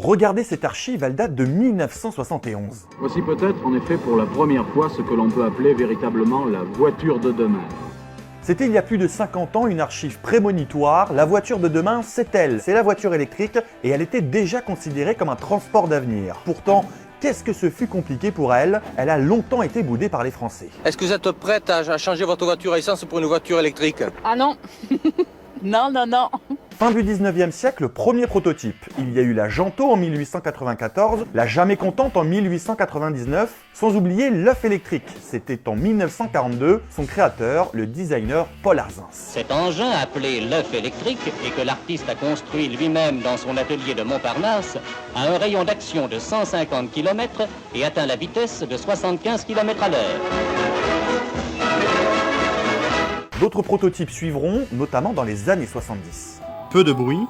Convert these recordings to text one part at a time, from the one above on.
Regardez cette archive, elle date de 1971. Voici peut-être en effet pour la première fois ce que l'on peut appeler véritablement la voiture de demain. C'était il y a plus de 50 ans une archive prémonitoire, la voiture de demain c'est elle, c'est la voiture électrique et elle était déjà considérée comme un transport d'avenir. Pourtant, qu'est-ce que ce fut compliqué pour elle? Elle a longtemps été boudée par les Français. Est-ce que vous êtes prête à changer votre voiture à essence pour une voiture électrique? Ah non. Non, non, non. Fin du 19e siècle, premier prototype. Il y a eu la Janto en 1894, la Jamais Contente en 1899, sans oublier l'œuf électrique. C'était en 1942, son créateur, le designer Paul Arzins. Cet engin appelé l'œuf électrique et que l'artiste a construit lui-même dans son atelier de Montparnasse a un rayon d'action de 150 km et atteint la vitesse de 75 km à l'heure. D'autres prototypes suivront, notamment dans les années 70. Peu de bruit,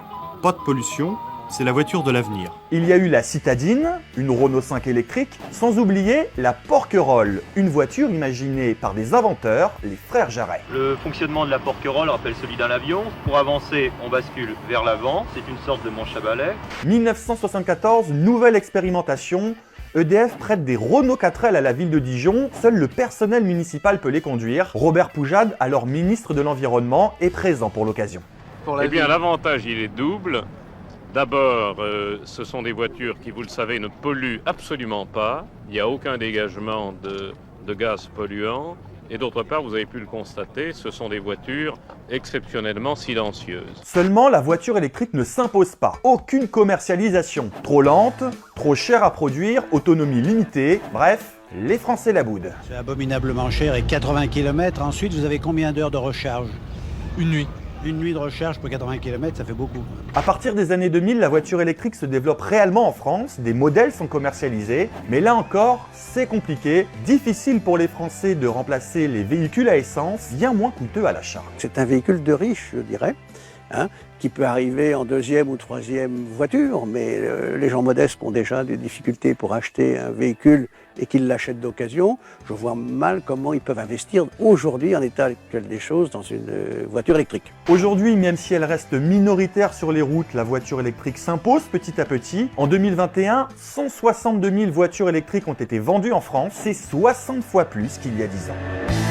pas de pollution, c'est la voiture de l'avenir. Il y a eu la Citadine, une Renault 5 électrique, sans oublier la Porquerolles, une voiture imaginée par des inventeurs, les frères Jarret. Le fonctionnement de la Porquerolles rappelle celui d'un avion. Pour avancer, on bascule vers l'avant, c'est une sorte de manche à balai. 1974, nouvelle expérimentation. EDF prête des Renault 4L à la ville de Dijon, seul le personnel municipal peut les conduire. Robert Poujade, alors ministre de l'Environnement, est présent pour l'occasion. Eh bien, l'avantage, il est double. D'abord, ce sont des voitures qui, vous le savez, ne polluent absolument pas. Il n'y a aucun dégagement de gaz polluants. Et d'autre part, vous avez pu le constater, ce sont des voitures exceptionnellement silencieuses. Seulement, la voiture électrique ne s'impose pas. Aucune commercialisation. Trop lente, trop chère à produire, autonomie limitée, bref, les Français la boudent. C'est abominablement cher et 80 km. Ensuite, vous avez combien d'heures de recharge? Une nuit. Une nuit de recharge pour 80 km, ça fait beaucoup. À partir des années 2000, la voiture électrique se développe réellement en France, des modèles sont commercialisés, mais là encore, c'est compliqué, difficile pour les Français de remplacer les véhicules à essence, bien moins coûteux à l'achat. C'est un véhicule de riche, je dirais, qui peut arriver en deuxième ou troisième voiture, mais les gens modestes qui ont déjà des difficultés pour acheter un véhicule et qu'ils l'achètent d'occasion, je vois mal comment ils peuvent investir aujourd'hui, en état actuel des choses, dans une voiture électrique. Aujourd'hui, même si elle reste minoritaire sur les routes, la voiture électrique s'impose petit à petit. En 2021, 162 000 voitures électriques ont été vendues en France, c'est 60 fois plus qu'il y a 10 ans.